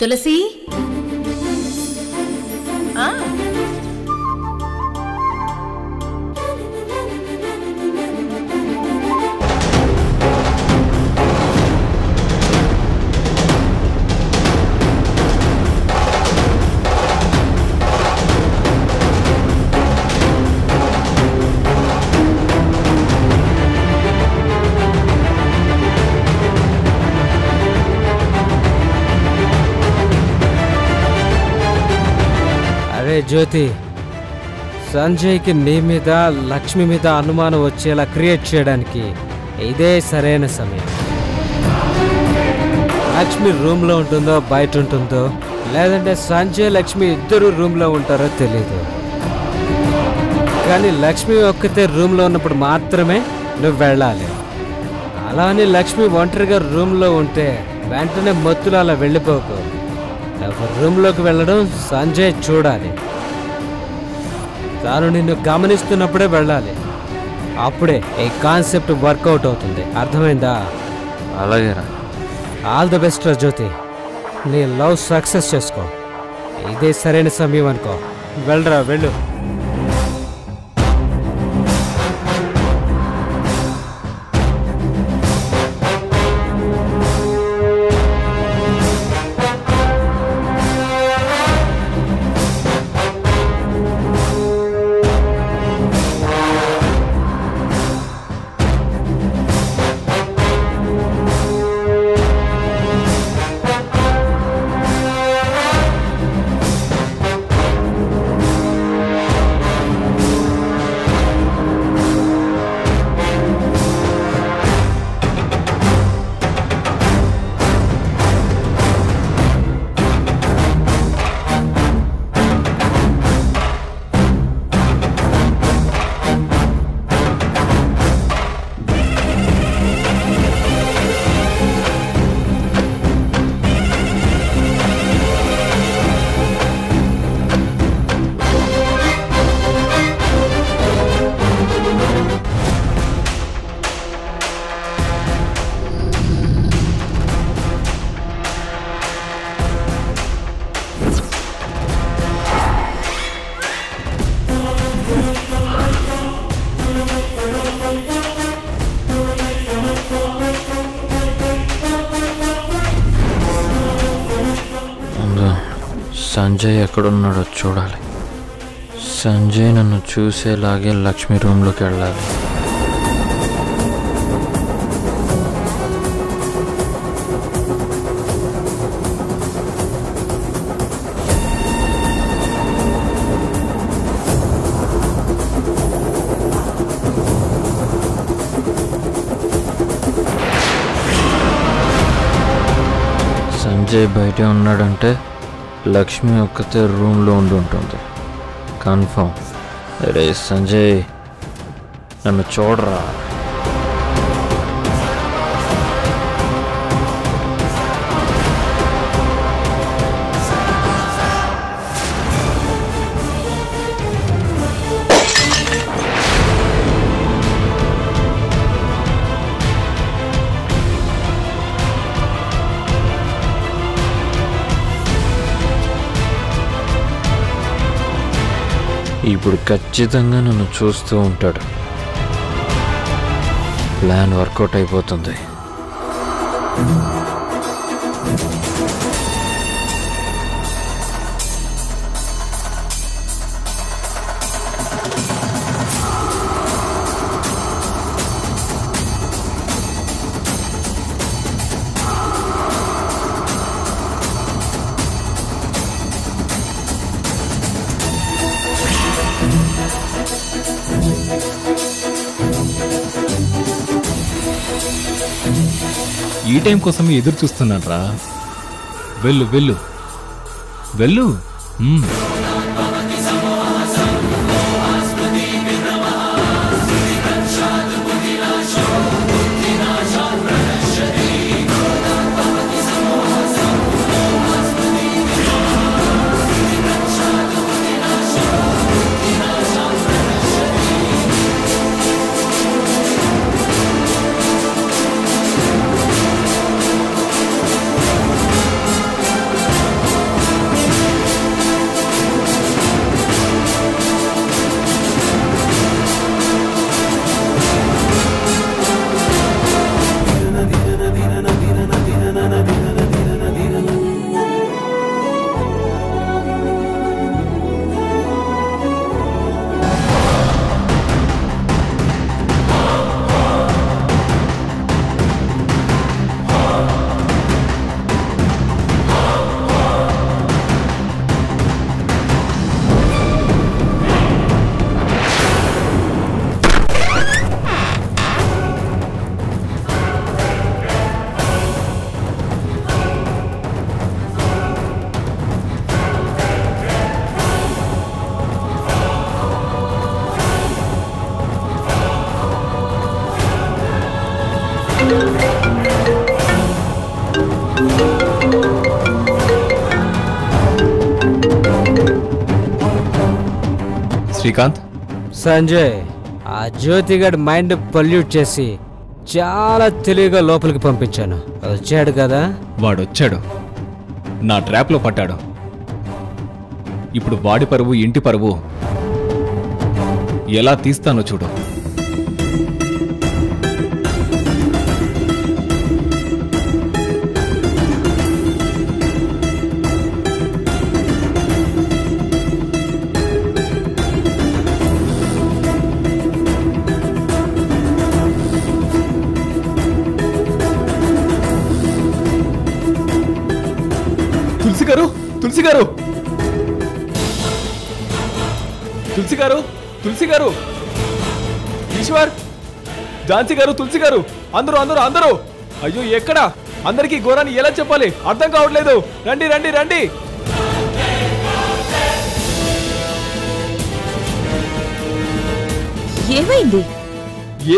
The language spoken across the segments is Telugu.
తులసి జ్యోతి, సంజయ్కి నీ మీద లక్ష్మి మీద అనుమానం వచ్చేలా క్రియేట్ చేయడానికి ఇదే సరైన సమయం. లక్ష్మి రూమ్లో ఉంటుందో బయట ఉంటుందో, లేదంటే సంజయ్ లక్ష్మి ఇద్దరు రూమ్లో ఉంటారో తెలీదు. కానీ లక్ష్మి ఒక్కతే రూమ్లో ఉన్నప్పుడు మాత్రమే నువ్వు వెళ్ళాలి. అలా అని లక్ష్మి ఒంటరిగా రూమ్లో ఉంటే వెంటనే మత్తులు అలా వెళ్ళిపోకు. రూమ్లోకి వెళ్ళడం సంజయ్ చూడాలి. తాను నిన్ను గమనిస్తున్నప్పుడే వెళ్ళాలి. అప్పుడే ఈ కాన్సెప్ట్ వర్కౌట్ అవుతుంది. అర్థమైందా? అలాగేరా. ఆల్ ది బెస్ట్ రా జ్యోతి. నీ లవ్ సక్సెస్ చేసుకో. ఇదే సరైన సమయం అనుకో. వెళ్ళరా, వెళ్ళు. సంజయ్ ఎక్కడున్నాడో చూడాలి. సంజయ్ నన్ను చూసేలాగే లక్ష్మి రూమ్లోకి వెళ్ళాలి. సంజయ్ బయటే ఉన్నాడంటే లక్ష్మి ఒక్కతే రూమ్లో ఉంటుంది. కన్ఫర్మ్. రే సంజయ్, నన్ను చూడరా. ఇప్పుడు ఖచ్చితంగా నన్ను చూస్తూ ఉంటాడు. ప్లాన్ వర్కౌట్ అయిపోతుంది. ఈ టైం కోసం ఎదురు చూస్తున్నాడ్రా. వెళ్ళు వెళ్ళు వెళ్ళు. శ్రీకాంత్, సంజయ్, ఆ జ్యోతిగడ్ మైండ్ పొల్యూట్ చేసి చాలా తెలివిగా లోపలికి పంపించాను. వచ్చాడు కదా. వాడొచ్చాడు, నా ట్రాప్లో పట్టాడు. ఇప్పుడు వాడి పరువు, ఇంటి పరువు ఎలా తీస్తానో చూడు. తులసి గారు, తులసి గారు, తులసి గారు, తులసి గారు, ఈశ్వర్, ఝాన్సీ గారు, తులసి గారు, అందరూ అందరూ అందరూ. అయ్యో ఎక్కడా? అందరికీ ఘోరాన్ని ఎలా చెప్పాలి అర్థం కావట్లేదు. రండి రండి రండి. ఏమైంది?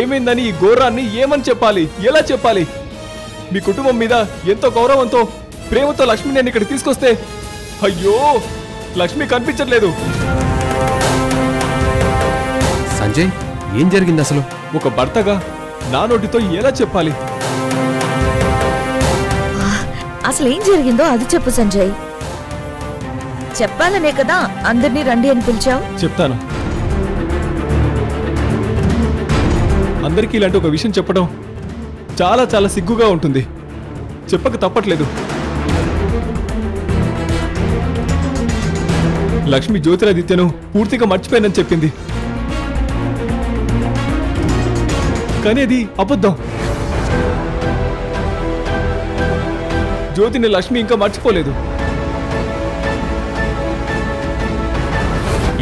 ఏమైందని ఈ ఘోరాన్ని ఏమని చెప్పాలి, ఎలా చెప్పాలి? మీ కుటుంబం మీద ఎంతో గౌరవంతో, ప్రేమతో లక్ష్మి నేను ఇక్కడ తీసుకొస్తే అయ్యో లక్ష్మి కనిపించట్లేదు. సంజయ్, ఏం జరిగింది అసలు? ఒక భర్తగా నా నోటితో ఎలా చెప్పాలి? అసలు ఏం జరిగిందో అది చెప్పు సంజయ్. చెప్పాలనే కదా అందరినీ రండి అని పిలిచావు. చెప్తాను. అందరికీ ఇలాంటి ఒక విషయం చెప్పడం చాలా చాలా సిగ్గుగా ఉంటుంది. చెప్పక తప్పట్లేదు. లక్ష్మి జ్యోతిరాదిత్యను పూర్తిగా మర్చిపోయానని చెప్పింది. కానీ అది అబద్ధం. జ్యోతిని లక్ష్మి ఇంకా మర్చిపోలేదు.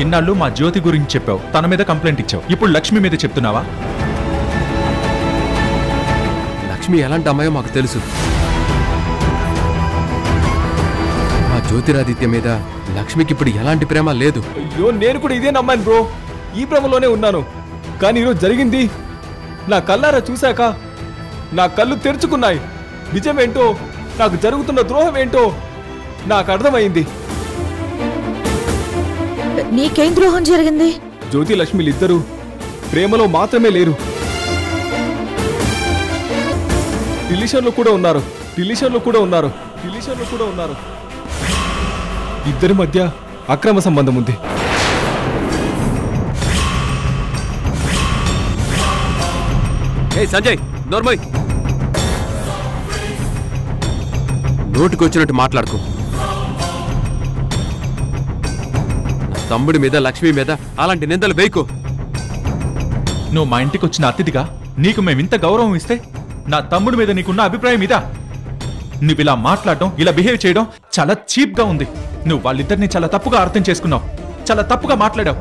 ఇన్నాళ్ళు మా జ్యోతి గురించి చెప్పావు, తన మీద కంప్లైంట్ ఇచ్చావు. ఇప్పుడు లక్ష్మి మీద చెప్తున్నావా? లక్ష్మి ఎలాంటి అమ్మాయో మాకు తెలుసు. మా జ్యోతిరాదిత్య మీద లక్ష్మికి ఇప్పుడు ఎలాంటి ప్రేమ లేదు. అయ్యో నేను కూడా ఇదే నమ్మాను బ్రో. ఈ భ్రమలోనే ఉన్నాను. కానీ ఈరోజు జరిగింది నా కళ్ళారా చూశాక నా కళ్ళు తెరుచుకున్నాయి. నిజమేంటో, నాకు జరుగుతున్న ద్రోహం ఏంటో నాకు అర్థమైంది. నీకేం ద్రోహం జరిగింది? జ్యోతి లక్ష్మిలిద్దరూ ప్రేమలో మాత్రమే లేరు, రిలేషన్లో కూడా ఉన్నారు. రిలేషన్లో కూడా ఉన్నారు. రిలేషన్లో కూడా ఉన్నారు. ఇద్దరి మధ్య అక్రమ సంబంధం ఉంది. ఏ సంజయ్, నోర్మోయ్, నోటికి వచ్చినట్టు మాట్లాడుకో. తమ్ముడి మీద, లక్ష్మి మీద అలాంటి నిందలు వేయకు. నువ్వు మా ఇంటికి వచ్చిన అతిథిగా నీకు మేమింత గౌరవం ఇస్తే నా తమ్ముడి మీద నీకున్న అభిప్రాయం ఇదా? నువ్వు ఇలా మాట్లాడడం, ఇలా బిహేవ్ చేయడం చాలా చీప్గా ఉంది. నువ్వు వాళ్ళిద్దరిని చాలా తప్పుగా అర్థం చేసుకున్నావు, చాలా తప్పుగా మాట్లాడావు.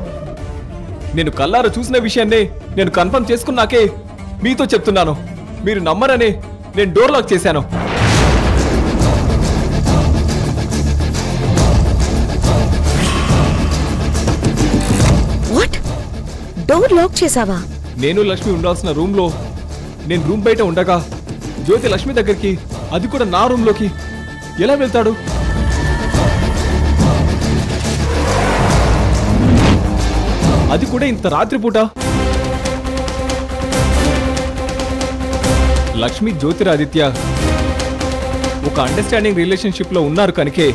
నేను కళ్ళారా చూసిన విషయాన్నే నేను కన్ఫర్మ్ చేసుకున్నాకే మీతో చెప్తున్నాను. మీరు నమ్మరనే నేను డోర్ లాక్ చేశాను. వాట్? డోర్ లాక్ చేసావా? నేను లక్ష్మి ఉండాల్సిన రూమ్లో నేను రూమ్ బయట ఉండగా జ్యోతి లక్ష్మి దగ్గరికి, అది కూడా నా రూమ్లోకి ఎలా వెళ్తాడు? అది కూడా ఇంత రాత్రిపూట. లక్ష్మి జ్యోతిరాదిత్య ఒక అండర్స్టాండింగ్ రిలేషన్షిప్ లో ఉన్నారు కనుకే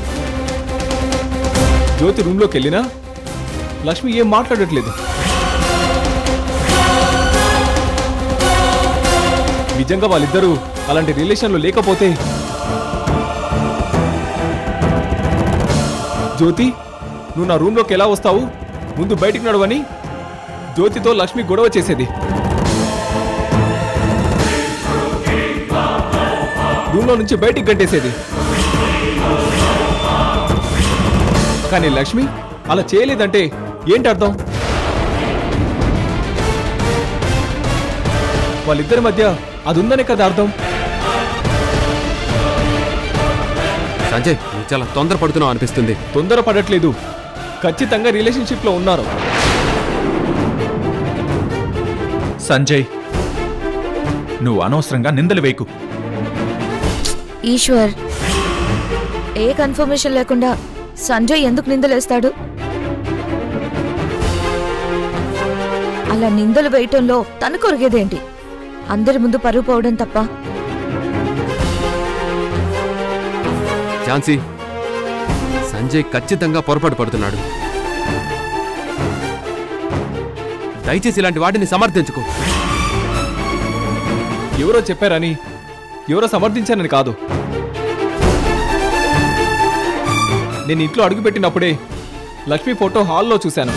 జ్యోతి రూమ్లోకి వెళ్ళినా లక్ష్మి ఏం మాట్లాడట్లేదు. నిజంగా వాళ్ళిద్దరూ అలాంటి రిలేషన్లో లేకపోతే జ్యోతి, నువ్వు నా రూమ్లోకి ఎలా వస్తావు, ముందు బయటికి నడవని జ్యోతితో లక్ష్మి గొడవ చేసేది. రూమ్లో నుంచి బయటికి గంటేసేది. కానీ లక్ష్మి అలా చేయలేదంటే ఏంటి అర్థం? వాళ్ళిద్దరి మధ్య అది ఉందనే కదా అర్థం. సంజయ్, నువ్వు చాలా తొందరపడుతున్నావు అనిపిస్తుంది. తొందరపడట్లేదు, ఖచ్చితంగా రిలేషన్షిప్ లో ఉన్నారు. సంజయ్, నువ్వు అనవసరంగా నిందలు వేయకు. ఈశ్వర్, ఏ కన్ఫర్మేషన్ లేకుండా సంజయ్ ఎందుకు నిందలేస్తాడు? అలా నిందలు వేయటంలో తను కొరిగేదేంటి? అందరి ముందు పరువు పోవడం తప్ప. ఝాన్సీ, సంజయ్ ఖచ్చితంగా పొరపాటు పడుతున్నాడు. దయచేసి ఇలాంటి వాటిని సమర్థించుకో. ఎవరో చెప్పారని, ఎవరో సమర్థించానని కాదు. నేను ఇంట్లో అడుగుపెట్టినప్పుడే లక్ష్మి ఫోటో హాల్లో చూశాను.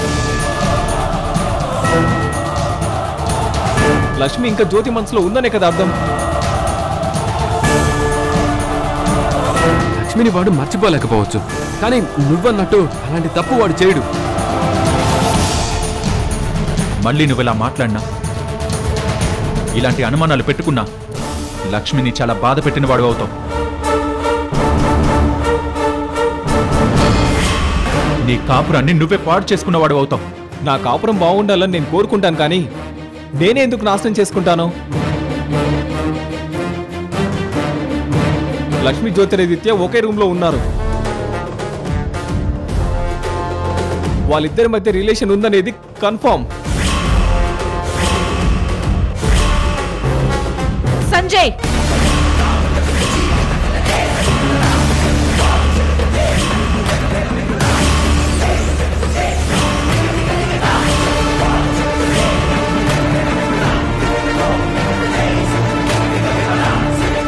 లక్ష్మి ఇంకా జ్యోతి మనసులో ఉందనే కదా అర్థం. లక్ష్మిని వాడు మర్చిపోలేకపోవచ్చు, కానీ నువ్వన్నట్టు అలాంటి తప్పు వాడు చేయడు. మళ్ళీ నువ్వు ఇలా మాట్లాడినా, ఇలాంటి అనుమానాలు పెట్టుకున్నా లక్ష్మిని చాలా బాధ పెట్టిన వాడు అవుతావు. నీ కాపురాన్ని నువ్వే పాడు చేసుకున్నవాడు అవుతావు. నా కాపురం బాగుండాలని నేను కోరుకుంటాను, కానీ నేనే ఎందుకు నాశనం చేసుకుంటాను? లక్ష్మి జ్యోతిరాదిత్య ఒకే రూమ్ లో ఉన్నారు. వాళ్ళిద్దరి మధ్య రిలేషన్ ఉందనేది కన్ఫర్మ్. సంజయ్,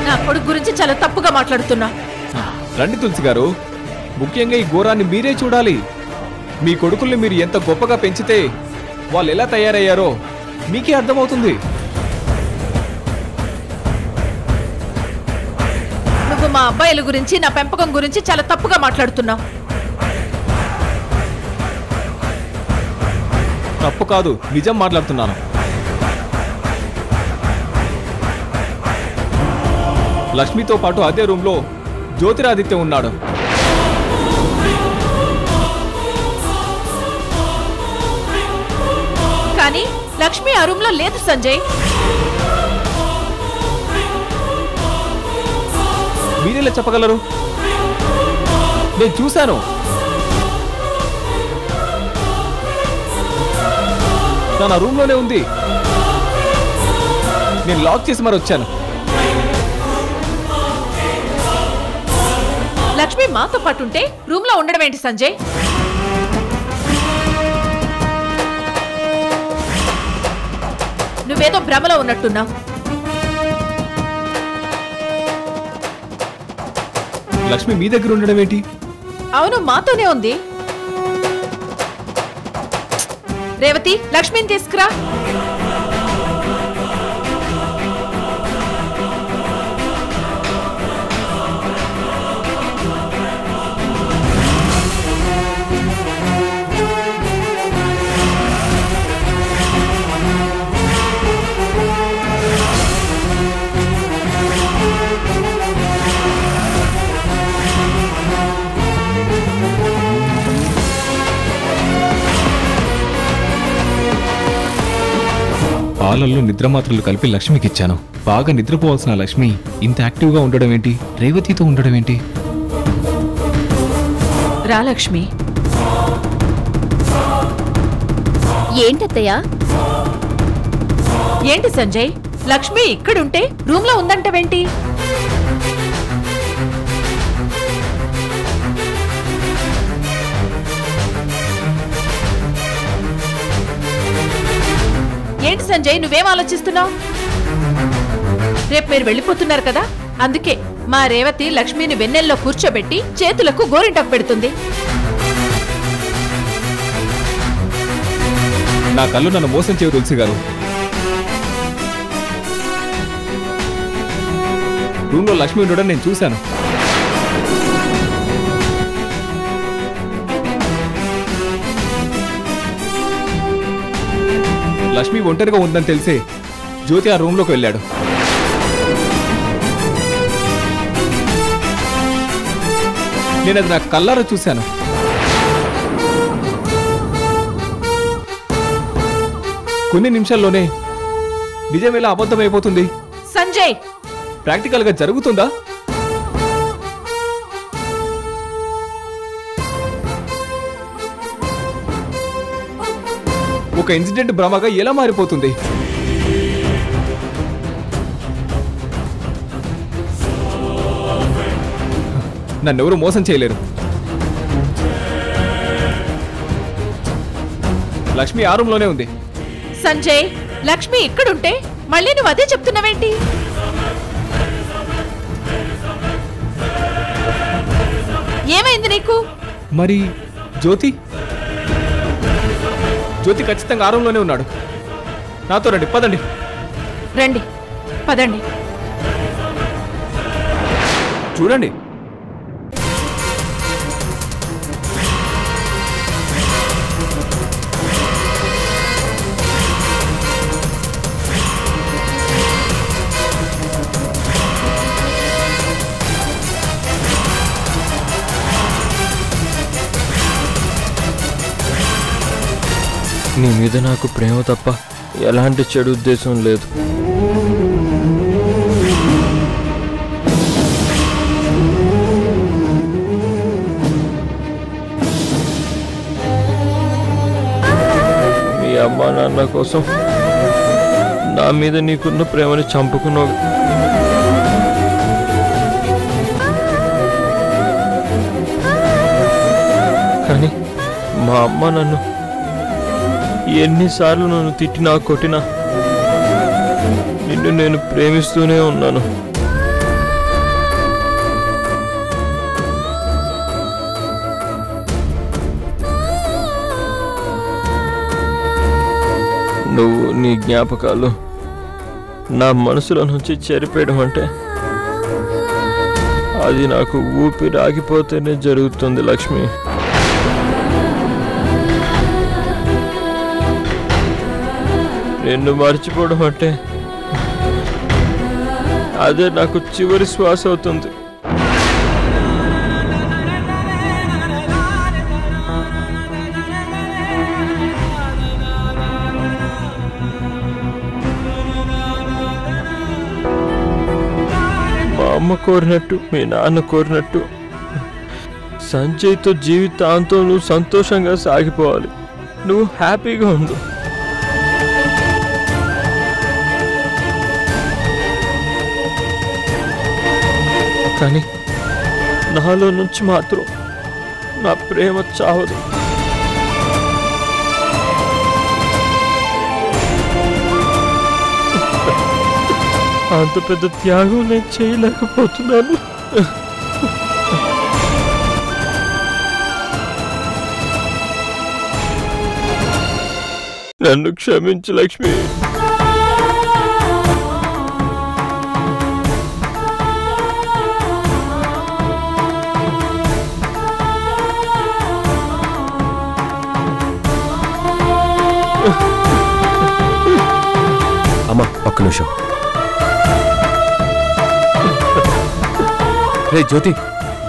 నా కొడుకు గురించి చాలా తప్పుగా మాట్లాడుతున్నా. రండి తులసి గారు, ముఖ్యంగా ఈ ఘోరాన్ని మీరే చూడాలి. మీ కొడుకుల్ని మీరు ఎంత గొప్పగా పెంచితే వాళ్ళు ఎలా తయారయ్యారో మీకే అర్థమవుతుంది. నువ్వు మా అబ్బాయిల గురించి, నా పెంపకం గురించి చాలా తప్పుగా మాట్లాడుతున్నావు. తప్పు కాదు, నిజం మాట్లాడుతున్నాను. లక్ష్మితో పాటు అదే రూమ్లో జ్యోతిరాదిత్య ఉన్నాడు. కానీ లక్ష్మి ఆ రూమ్ లో లేదు సంజయ్. మీరెలా చెప్పగలరు? నేను చూశాను. తన రూమ్లోనే ఉంది. నేను లాక్ చేసి మరి వచ్చాను. లక్ష్మి మాతో పాటు ఉంటే రూమ్ లో ఉండడం ఏంటి సంజయ్? నువ్వేదో భ్రమలో ఉన్నట్టున్నావు. లక్ష్మి మీ దగ్గర ఉండడం ఏంటి? అవును, మాతోనే ఉంది. రేవతి, లక్ష్మిని తీసుకురా. పాలల్లో నిద్ర మాత్రలు కలిపి లక్ష్మికి ఇచ్చాను. బాగా నిద్రపోవాల్సిన లక్ష్మి ఇంత యాక్టివ్గా ఉండడం ఏంటి? రేవతితో ఉండడం ఏంటి? రా లక్ష్మి. ఏంటత్తయ్యా? ఏంటి సంజయ్, లక్ష్మి ఇక్కడుంటే రూమ్ లో ఉందంటవేంటి? ఏంటి సంజయ్, నువ్వేం ఆలోచిస్తున్నావు? రేపు మీరు వెళ్ళిపోతున్నారు కదా, అందుకే మా రేవతి లక్ష్మిని వెన్నెల్లో కూర్చోబెట్టి చేతులకు గోరింటాకు పెడుతుంది. నా కళ్ళు నన్ను మోసం చేయవు తులసి గారు. రూమ్లో లక్ష్మి ఉండడం నేను చూశాను. లక్ష్మి ఒంటరిగా ఉందని తెలిసే జ్యోతి ఆ రూమ్లోకి వెళ్ళాడు. నేను అది నా కళ్ళారా చూశాను. కొన్ని నిమిషాల్లోనే నిజం ఎలా అబద్ధమైపోతుంది? సంజయ్ ప్రాక్టికల్ గా జరుగుతుందా? ఒక ఇన్సిడెంట్ భ్రమగా ఎలా మారిపోతుంది? నన్నెవరూ మోసం చేయలేరు. లక్ష్మి ఆ రూమ్ లోనే ఉంది. సంజయ్, లక్ష్మి ఇక్కడుంటే మళ్ళీ నువ్వు అదే చెప్తున్నావేంటి? ఏమైంది నీకు? మరి జ్యోతి ఖచ్చితంగా ఆ రూమ్ లోనే ఉన్నాడు. నాతో రండి, పదండి. రండి, పదండి. చూడండి, నీ మీద నాకు ప్రేమ తప్ప ఎలాంటి చెడు ఉద్దేశం లేదు. మీ అమ్మా నాన్న కోసం నా మీద నీకున్న ప్రేమని చంపుకున్నావు. కానీ మా అమ్మ నన్ను ఎన్నిసార్లు నన్ను తిట్టినా కొట్టినా నిన్ను నేను ప్రేమిస్తూనే ఉన్నాను. నువ్వు నీ జ్ఞాపకాలు నా మనసులో నుంచి చెరిపేయడం అంటే అది నాకు ఊపిరి ఆగిపోతేనే జరుగుతుంది లక్ష్మి. నిన్ను మర్చిపోవడం అంటే అదే నాకు చివరి శ్వాస అవుతుంది. మా అమ్మ కోరినట్టు, మీ నాన్న కోరినట్టు సంజయ్తో జీవితాంతం నువ్వు సంతోషంగా సాగిపోవాలి. నువ్వు హ్యాపీగా ఉండు. కానీ నాలో నుంచి మాత్రం నా ప్రేమ చావదు. అంత పెద్ద త్యాగం నేను చేయలేకపోతున్నాను. నన్ను క్షమించు లక్ష్మి. అమ్మా ఒక్క నిమిషం. రే జ్యోతి,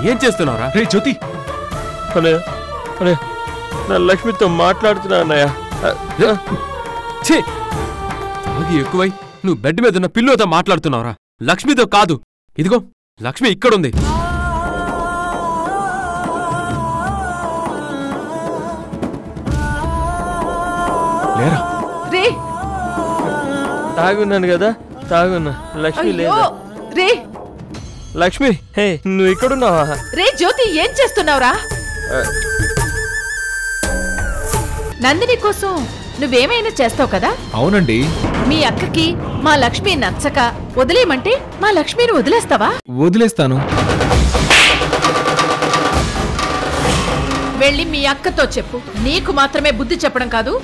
ఏం చేస్తున్నావురా? రే జ్యోతి, అన్నయ్య అన్నయ్య, నా లక్ష్మితో మాట్లాడుతున్నా అన్నయ్య. ఛీ, తాగి ఎక్కువై నువ్వు బెడ్ మీద ఉన్న పిల్లోతో మాట్లాడుతున్నావురా. లక్ష్మితో కాదు. ఇదిగో లక్ష్మి ఇక్కడుంది. లేరా? రే, తాగున్నాను కదా, తాగున్నా. లక్ష్మి అయ్యో, లేదా? రే లక్ష్మి, హే నువ్వు ఇక్కడున్నావా? రే జ్యోతి, ఏం చేస్తున్నావురా? నందిని కోసం నువ్వేమైనా చేస్తావు కదా? అవునండి. మీ అక్కకి మా లక్ష్మి నచ్చక వదిలేయమంటే మా లక్ష్మిని వదిలేస్తావా? వదిలేస్తాను. వెళ్ళి మీ అక్కతో చెప్పు, నీకు మాత్రమే బుద్ధి చెప్పడం కాదు,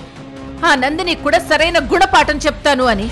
ఆ నందిని కూడా సరైన గుణపాఠం చెప్తాను అని.